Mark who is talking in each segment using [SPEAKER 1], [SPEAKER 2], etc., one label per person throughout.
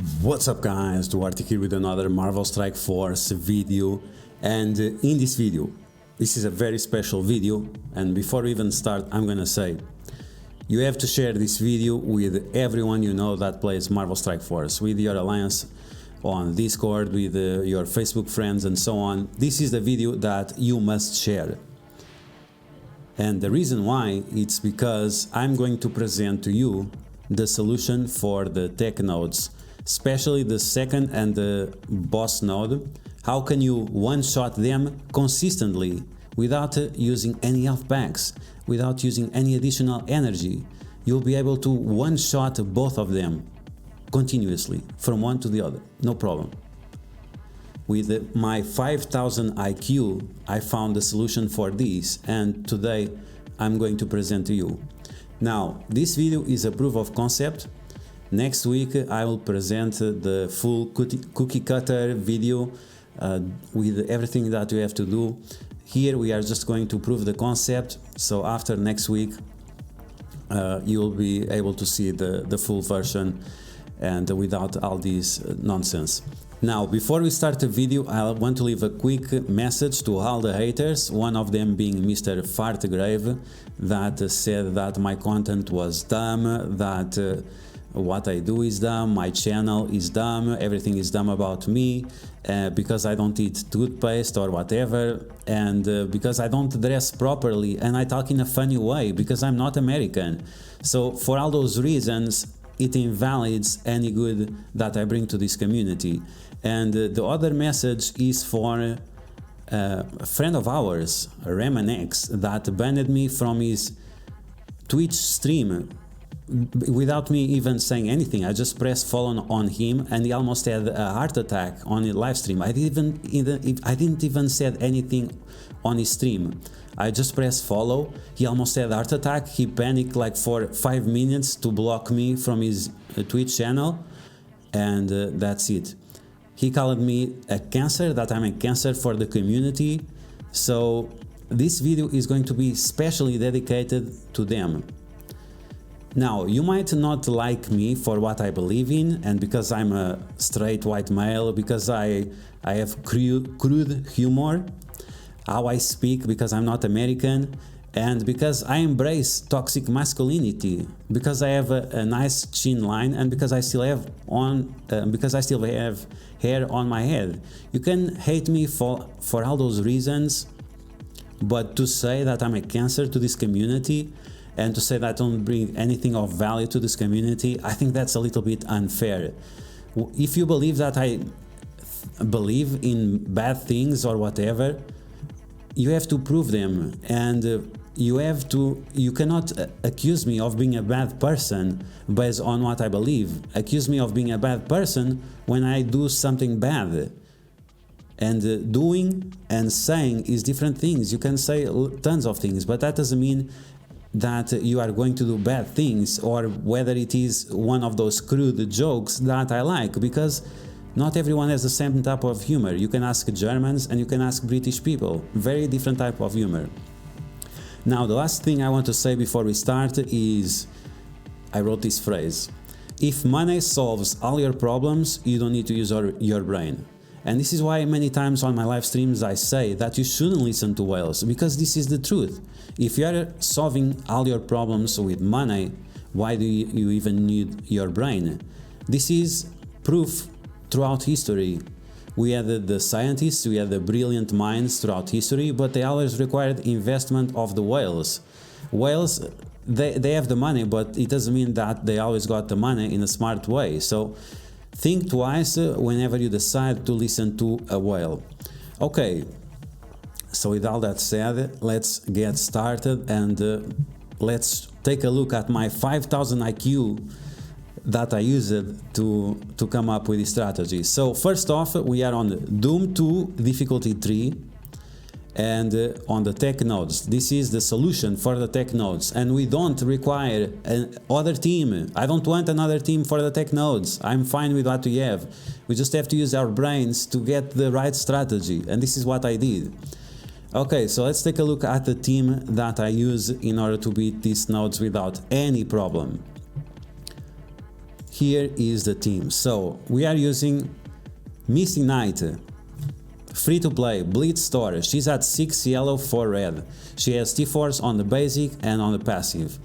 [SPEAKER 1] What's up guys, Duarte here with another Marvel Strike Force video, and in this video, this is a very special video, and before we even start I'm gonna say, you have to share this video with everyone you know that plays Marvel Strike Force, with your alliance on Discord, with your Facebook friends and so on. This is the video that you must share. And the reason why, it's because I'm going to present to you the solution for the tech nodes, especially the second and the boss node. How can you one-shot them consistently without using any health packs, without using any additional energy? You'll be able to one-shot both of them continuously from one to the other, no problem. With my 5000 IQ, I found the solution for this, and today I'm going to present to you. Now, this video is a proof of concept. Next week I will present the full cookie cutter video with everything that you have to do. Here we are just going to prove the concept, so after next week you will be able to see the full version and without all this nonsense. Now, before we start the video, I want to leave a quick message to all the haters, one of them being Mr. Fartgrave, that said that my content was dumb, that what I do is dumb, my channel is dumb, everything is dumb about me, because I don't eat toothpaste or whatever, and because I don't dress properly and I talk in a funny way, because I'm not American. So for all those reasons, it invalidates any good that I bring to this community. And the other message is for a friend of ours, Remanex, that banned me from his Twitch stream without me even saying anything. I just pressed follow on him and he almost had a heart attack on his live stream. I didn't even said anything on his stream. I just pressed follow, he almost had a heart attack, he panicked like for 5 minutes to block me from his Twitch channel, and that's it. He called me a cancer, that I'm a cancer for the community, so this video is going to be specially dedicated to them. Now, you might not like me for what I believe in, and because I'm a straight white male, because I have crude humor, how I speak, because I'm not American, and because I embrace toxic masculinity, because I have a nice chin line, and because I still have hair on my head. You can hate me for all those reasons, but to say that I'm a cancer to this community and to say that I don't bring anything of value to this community, I think that's a little bit unfair. If you believe that I believe in bad things or whatever, you have to prove them, and you cannot accuse me of being a bad person based on what I believe. Accuse me of being a bad person when I do something bad. And doing and saying is different things. You can say tons of things, but that doesn't mean that you are going to do bad things, or whether it is one of those crude jokes that I like, because not everyone has the same type of humor. You can ask Germans and you can ask British people. Very different type of humor. Now, the last thing I want to say before we start is, I wrote this phrase: if money solves all your problems, you don't need to use your brain. And this is why many times on my live streams I say that you shouldn't listen to whales, because this is the truth. If you are solving all your problems with money, why do you even need your brain? This is proof throughout history. We had the scientists, we had the brilliant minds throughout history, but they always required investment of the whales. Whales, they have the money, but it doesn't mean that they always got the money in a smart way. So think twice whenever you decide to listen to a whale. Okay, so with all that said, let's get started, and let's take a look at my 5000 IQ that I used to come up with this strategy. So first off, we are on Doom 2 difficulty 3, and on the tech nodes. This is the solution for the tech nodes, and we don't require another team. I don't want another team for the tech nodes. I'm fine with what we have. We just have to use our brains to get the right strategy, and this is what I did. Okay, so let's take a look at the team that I use in order to beat these nodes without any problem. here is the team. So we are using Misty Knight, free to play, Blitz Store. She's at 6 yellow, 4 red. She has T-Force on the basic and on the passive.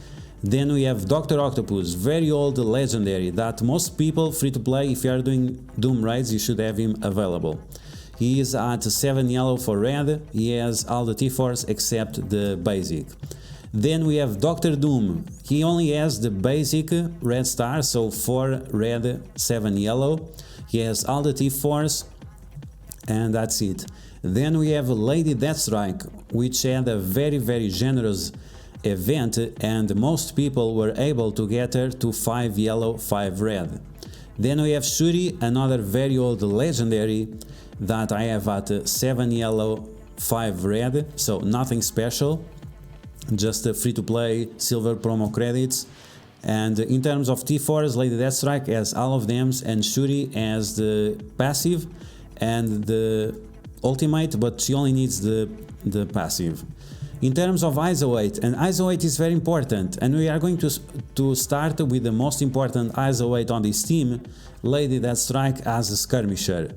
[SPEAKER 1] Then we have Dr. Octopus, very old legendary that most people free to play, if you are doing Doom raids, you should have him available. He is at 7 yellow, 4 red. He has all the T-Force except the basic. Then we have Dr. Doom. He only has the basic red star, so 4 red, 7 yellow. He has all the T-Force, and that's it. Then we have Lady Deathstrike, which had a very generous event, and most people were able to get her to 5 yellow, 5 red. Then we have Shuri, another very old legendary that I have at 7 yellow, 5 red, so nothing special, just a free to play silver promo credits. And in terms of T4s, Lady Deathstrike has all of them, and Shuri has the passive and the ultimate, but she only needs the passive. In terms of ISO 8, and ISO 8 is very important, and we are going to start with the most important ISO 8 on this team, Lady Deathstrike as a skirmisher.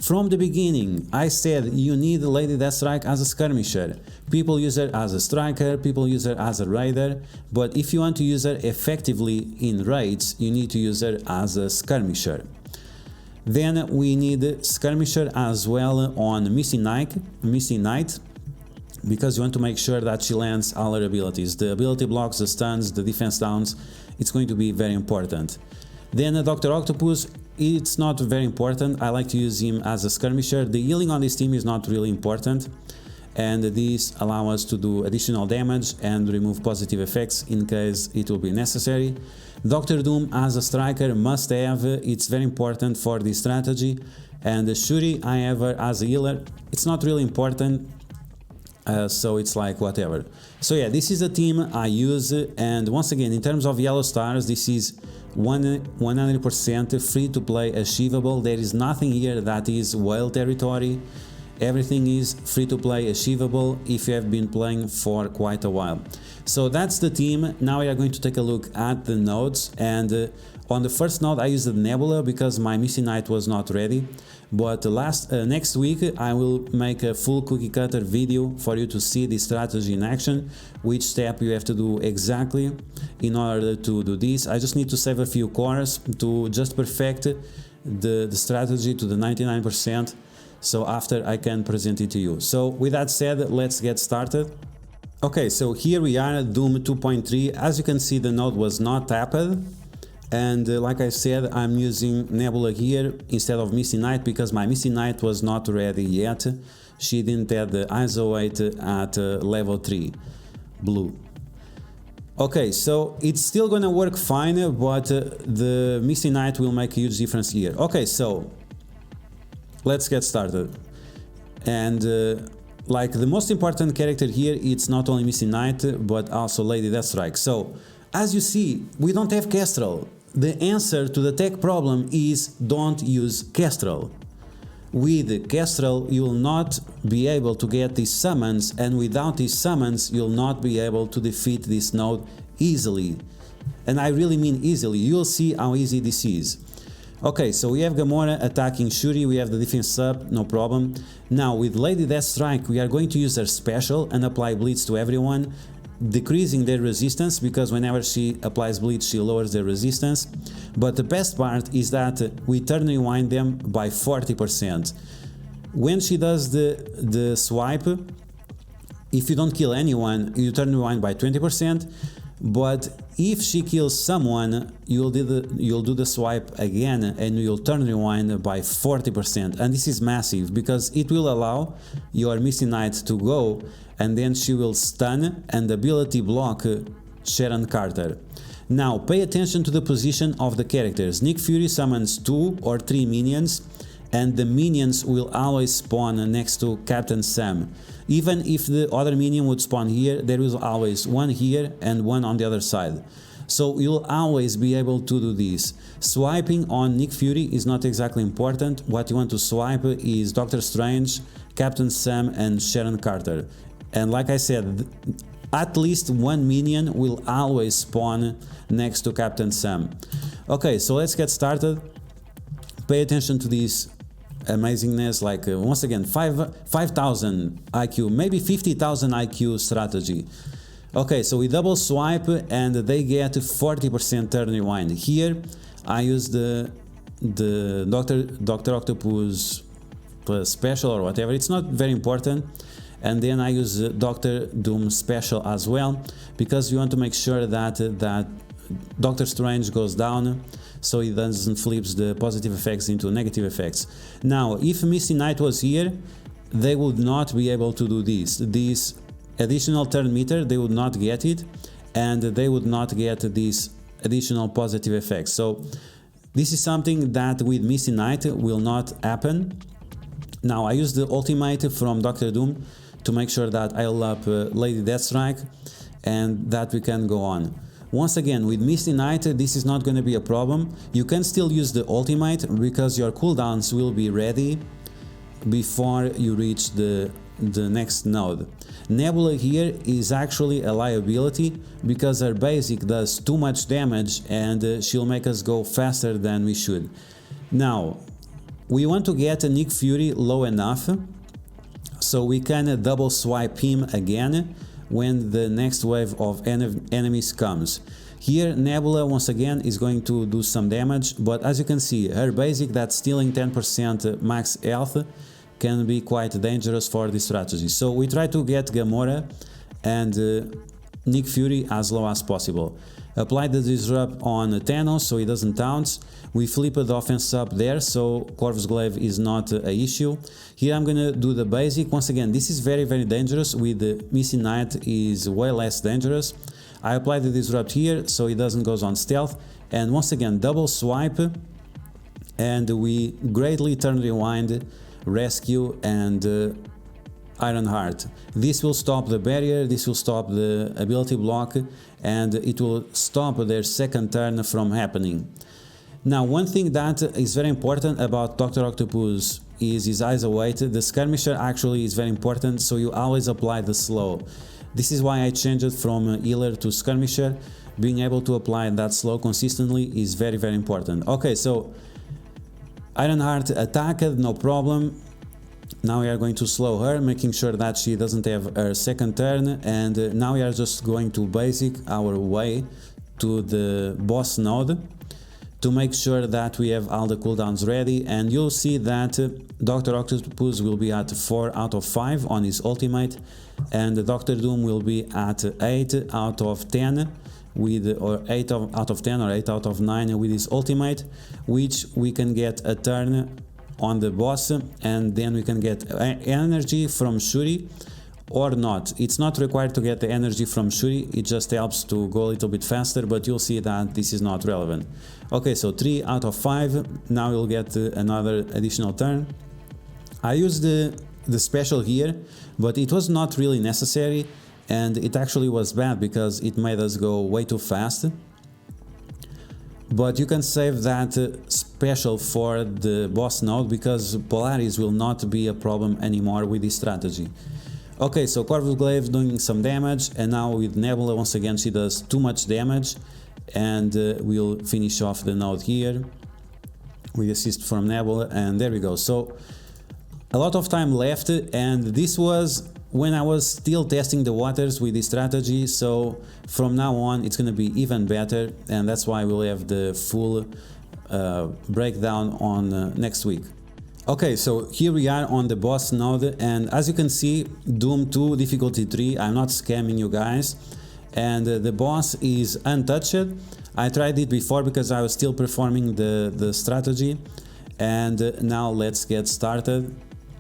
[SPEAKER 1] From the beginning, I said you need Lady Deathstrike as a skirmisher. People use her as a striker, people use her as a raider, but if you want to use her effectively in raids, you need to use her as a skirmisher. Then we need skirmisher as well on Misty Knight, because you want to make sure that she lands all her abilities. The ability blocks, the stuns, the defense downs, it's going to be very important. Then Dr. Octopus, it's not very important. I like to use him as a skirmisher. The healing on this team is not really important, and these allow us to do additional damage and remove positive effects in case it will be necessary. Dr. Doom as a striker must have, it's very important for this strategy. And Shuri, I have her as a healer. It's not really important, so it's like whatever. So yeah, this is the team I use, and once again, in terms of yellow stars, this is 100% free to play achievable. There is nothing here that is whale territory. Everything is free to play achievable if you have been playing for quite a while. So that's the team. Now we are going to take a look at the nodes, and on the first node I used the Nebula because my Misty Knight was not ready. But next week I will make a full cookie cutter video for you to see this strategy in action, which step you have to do exactly in order to do this. I just need to save a few cores to just perfect the strategy to the 99%, so after I can present it to you. So with that said, let's get started. Okay, so here we are at Doom 2.3. As you can see, the node was not tapped. And like I said, I'm using Nebula here instead of Misty Knight because my Misty Knight was not ready yet. She didn't have the ISO 8 at level 3 blue. Okay, so it's still gonna work fine, but the Misty Knight will make a huge difference here. Okay, so let's get started. And like the most important character here, it's not only Misty Knight but also Lady Deathstrike. So as you see, we don't have Kestrel. The answer to the tech problem is don't use Kestrel. With Kestrel you will not be able to get these summons, and without these summons you'll not be able to defeat this node easily. And I really mean easily. You'll see how easy this is. Okay, so we have Gamora attacking Shuri, we have the defense up, no problem. Now with Lady Deathstrike we are going to use her special and apply Blitz to everyone, decreasing their resistance, because whenever she applies Blitz she lowers their resistance. But the best part is that we turn rewind them by 40%. When she does the swipe, if you don't kill anyone, you turn rewind by 20%, but if she kills someone, you'll do the swipe again and you'll turn rewind by 40%. And this is massive because it will allow your Misty Knight to go, and then she will stun and ability block Sharon Carter. Now pay attention to the position of the characters. Nick Fury summons 2 or 3 minions, and the minions will always spawn next to Captain Sam. Even if the other minion would spawn here, there is always one here and one on the other side. So you'll always be able to do this. Swiping on Nick Fury is not exactly important. What you want to swipe is Doctor Strange, Captain Sam and Sharon Carter. And like I said, at least one minion will always spawn next to Captain Sam. Okay, so let's get started. Pay attention to this amazingness, like once again 5,000 IQ, maybe 50,000 IQ strategy. Okay, so we double swipe and they get 40% turn rewind. Here I use the Dr. Octopus special or whatever, it's not very important, and then I use Dr. Doom special as well, because we want to make sure that Doctor Strange goes down so it doesn't flips the positive effects into negative effects. Now, if Misty Knight was here, they would not be able to do this additional turn meter, they would not get it, and they would not get these additional positive effects. So this is something that with Misty Knight will not happen. Now I use the ultimate from Doctor Doom to make sure that I'll up Lady Deathstrike and that we can go on. Once again, with Misty Knight this is not going to be a problem. You can still use the ultimate because your cooldowns will be ready before you reach the next node. Nebula here is actually a liability because her basic does too much damage and she'll make us go faster than we should. Now we want to get a Nick Fury low enough so we can double swipe him again when the next wave of enemies comes. Here Nebula once again is going to do some damage, but as you can see, her basic that's stealing 10% max health can be quite dangerous for this strategy. So we try to get Gamora and Nick Fury as low as possible. Apply the disrupt on Thanos so he doesn't bounce. We flip the offense up there so Corvus Glaive is not an issue. Here I'm gonna do the basic. Once again, this is very dangerous. With the Misty Knight is way less dangerous. I apply the disrupt here so he doesn't go on stealth, and once again double swipe and we greatly turn rewind, rescue and Ironheart. This will stop the barrier, this will stop the ability block, and it will stop their second turn from happening. Now, one thing that is very important about Dr. Octopus is his eyes await. The skirmisher actually is very important, so you always apply the slow. This is why I changed it from healer to skirmisher. Being able to apply that slow consistently is very important. Okay, so Ironheart attacked, no problem. Now we are going to slow her, making sure that she doesn't have her second turn, and now we are just going to basic our way to the boss node to make sure that we have all the cooldowns ready, and you'll see that Dr. Octopus will be at 4 out of 5 on his ultimate, and Dr. Doom will be at 8 out of 10 with, or 8 out of 10 or 8 out of 9 with his ultimate, which we can get a turn on the boss, and then we can get energy from Shuri or not. It's not required to get the energy from Shuri, it just helps to go a little bit faster, but you'll see that this is not relevant. Okay, so 3 out of 5, now we'll get another additional turn. I used the special here, but it was not really necessary, and it actually was bad because it made us go way too fast. But you can save that special for the boss node because Polaris will not be a problem anymore with this strategy. Okay, so Corvus Glaive doing some damage, and now with Nebula once again she does too much damage, and we'll finish off the node here with assist from Nebula, and there we go. So a lot of time left, and this was when I was still testing the waters with this strategy, so from now on it's gonna be even better, and that's why we'll have the full breakdown on next week. Okay, so here we are on the boss node, and as you can see, Doom 2 difficulty 3, I'm not scamming you guys, and the boss is untouched. I tried it before because I was still performing the strategy, and now let's get started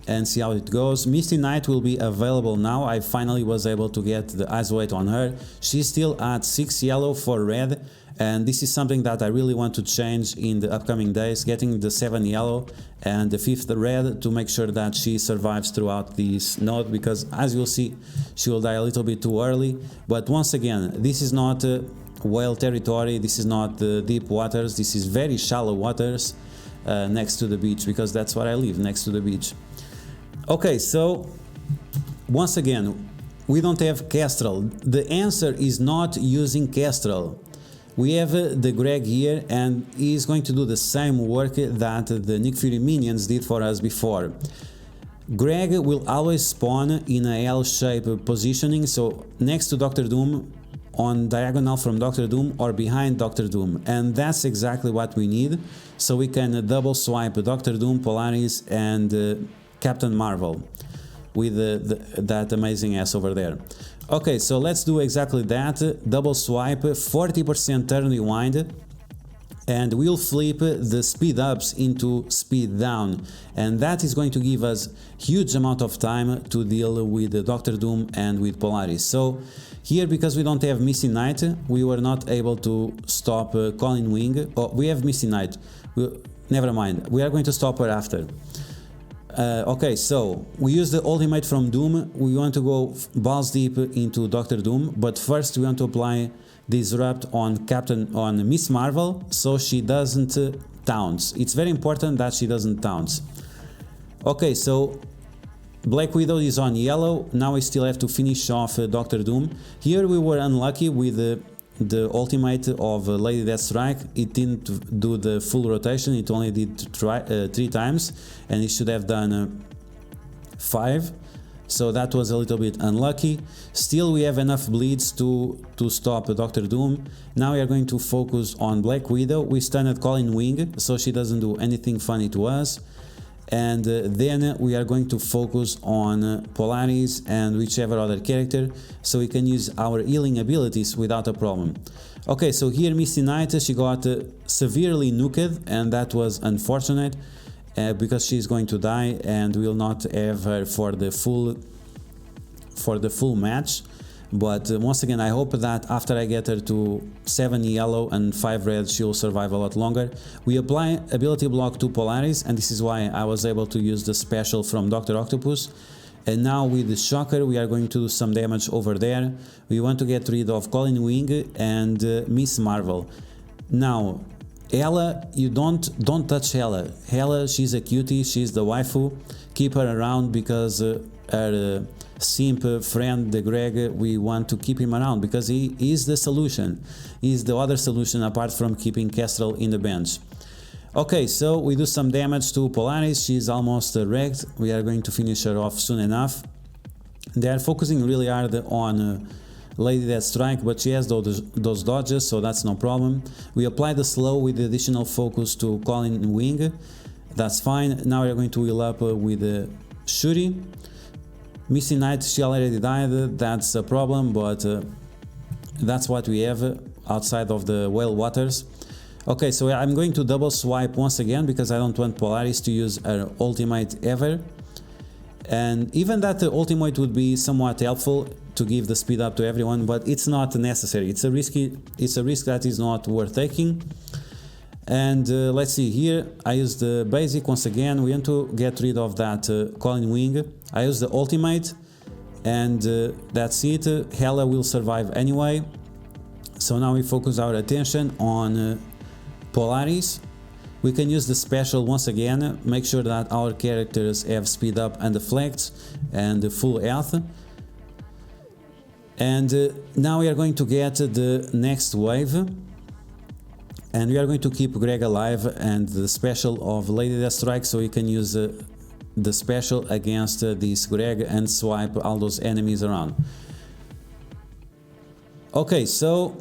[SPEAKER 1] and see how it goes. Misty Knight will be available now. I finally was able to get the eyes weight on her. She's still at 6 yellow for red, and this is something that I really want to change in the upcoming days, getting the 7 yellow and the 5th red to make sure that she survives throughout this node, because as you'll see, she will die a little bit too early. But once again, this is not whale territory, this is not deep waters, this is very shallow waters next to the beach, because that's where I live, next to the beach. Okay, so once again, we don't have Kestrel. The answer is not using Kestrel. We have the Greg here, and he's going to do the same work that the Nick Fury minions did for us before. Greg will always spawn in a L-shaped positioning, so next to Doctor Doom, on diagonal from Doctor Doom or behind Doctor Doom, and that's exactly what we need, so we can double swipe Doctor Doom, Polaris and Captain Marvel with that amazing ass over there. Okay, so let's do exactly that. Double swipe, 40% turn rewind, and we'll flip the speed ups into speed down, and that is going to give us huge amount of time to deal with Doctor Doom and with Polaris. So here, because we don't have Misty Knight, we were not able to stop Colin Wing. Oh, we have Misty Knight. Never mind, we are going to stop her after. Okay, so we use the ultimate from Doom. We want to go balls deep into Doctor Doom, but first we want to apply Disrupt on Miss Marvel, so she doesn't pounce. It's very important that she doesn't pounce. Okay, so Black Widow is on yellow. Now we still have to finish off Doctor Doom. Here we were unlucky with the ultimate of Lady Deathstrike. It didn't do the full rotation, it only did 3 times, and it should have done 5, so that was a little bit unlucky. Still, we have enough bleeds to stop Doctor Doom. Now we are going to focus on Black Widow. We stunned Colin Wing, so she doesn't do anything funny to us. And then we are going to focus on Polaris and whichever other character, so we can use our healing abilities without a problem. Okay, so here Misty Knight, she got severely nuked, and that was unfortunate because she's going to die and we will not have her for the full match. But once again, I hope that after I get her to 7 yellow and 5 red, she will survive a lot longer. We apply ability block to Polaris, and this is why I was able to use the special from Dr. Octopus. And now with the Shocker, we are going to do some damage over there. We want to get rid of Colin Wing and Miss Marvel. Now, Hela, you don't touch Hela. Hela, she's a cutie, she's the waifu. Keep her around because her simp friend, the Greg, we want to keep him around because he is the solution. He's the other solution apart from keeping Kestrel in the bench. Okay, so we do some damage to Polaris. She's almost wrecked. We are going to finish her off soon enough. They are focusing really hard on Lady Deathstrike, but she has those dodges, so that's no problem. We apply the slow with the additional focus to Colin Wing. That's fine. Now we are going to heal up with Shuri. Misty Knight, she already died, that's a problem, but that's what we have outside of the whale waters. Okay, so I'm going to double swipe once again because I don't want Polaris to use her ultimate ever. And even that the ultimate would be somewhat helpful to give the speed up to everyone, but it's not necessary. It's a risk that is not worth taking. And let's see here, I use the basic once again. We want to get rid of that Colin Wing. I use the ultimate, and that's it. Hela will survive anyway. So now we focus our attention on Polaris. We can use the special once again, make sure that our characters have speed up and deflects and full health. And now we are going to get the next wave. And we are going to keep Greg alive and the special of Lady Deathstrike, so we can use the special against this Greg and swipe all those enemies around. Okay, so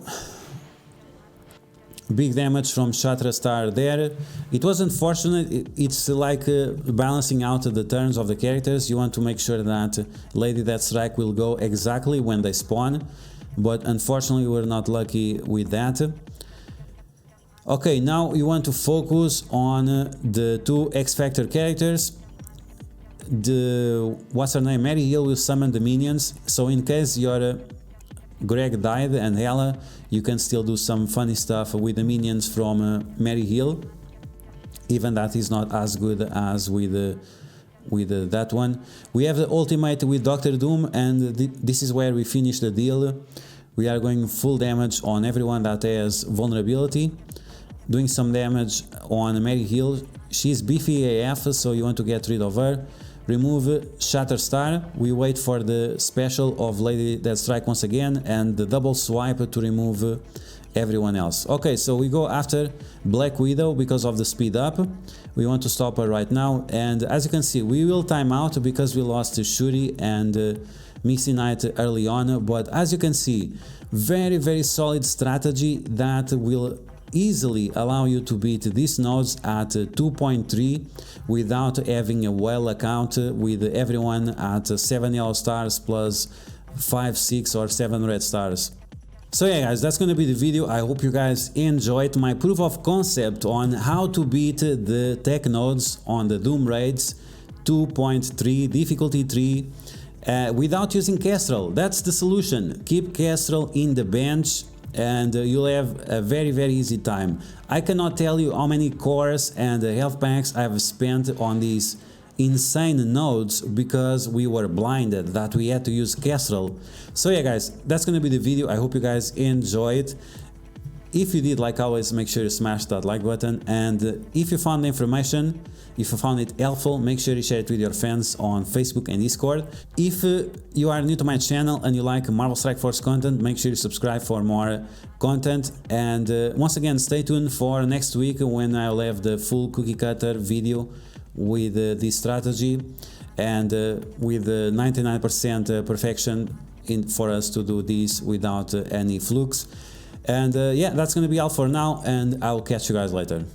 [SPEAKER 1] big damage from Shatterstar there. It was unfortunate. It's like balancing out the turns of the characters. You want to make sure that Lady Deathstrike will go exactly when they spawn, but unfortunately we're not lucky with that. Okay, now you want to focus on the 2 X-Factor characters. What's her name? Mary Hill will summon the minions, so in case your Greg died and Hela, you can still do some funny stuff with the minions from Mary Hill, even that is not as good as with that one. We have the ultimate with Doctor Doom, and this is where we finish the deal. We are going full damage on everyone that has vulnerability. Doing some damage on Mary Hill. She's beefy AF, so you want to get rid of her. Remove Shatterstar. We wait for the special of Lady Deathstrike once again, and the double swipe to remove everyone else. Okay, so we go after Black Widow because of the speed up. We want to stop her right now, and as you can see, we will time out because we lost to Shuri and Mixi Knight early on, but as you can see, very solid strategy that will easily allow you to beat these nodes at 2.3 without having a whale account with everyone at 7 yellow stars plus 5, 6 or 7 red stars. So yeah guys, that's gonna be the video. I hope you guys enjoyed my proof of concept on how to beat the tech nodes on the Doom raids 2.3 difficulty 3 without using Kestrel. That's the solution. Keep Kestrel in the bench and you'll have a very easy time. I cannot tell you how many cores and health packs I've spent on these insane nodes because we were blinded that we had to use Kestrel. So yeah guys, that's gonna be the video. I hope you guys enjoy it. If you did, like always, make sure you smash that like button, and if you found the information, if you found it helpful, make sure you share it with your friends on Facebook and Discord. If you are new to my channel and you like Marvel Strike Force content, make sure you subscribe for more content, and once again stay tuned for next week when I'll have the full cookie cutter video with this strategy and with 99% perfection for us to do this without any flukes. And yeah, that's gonna be all for now, and I'll catch you guys later.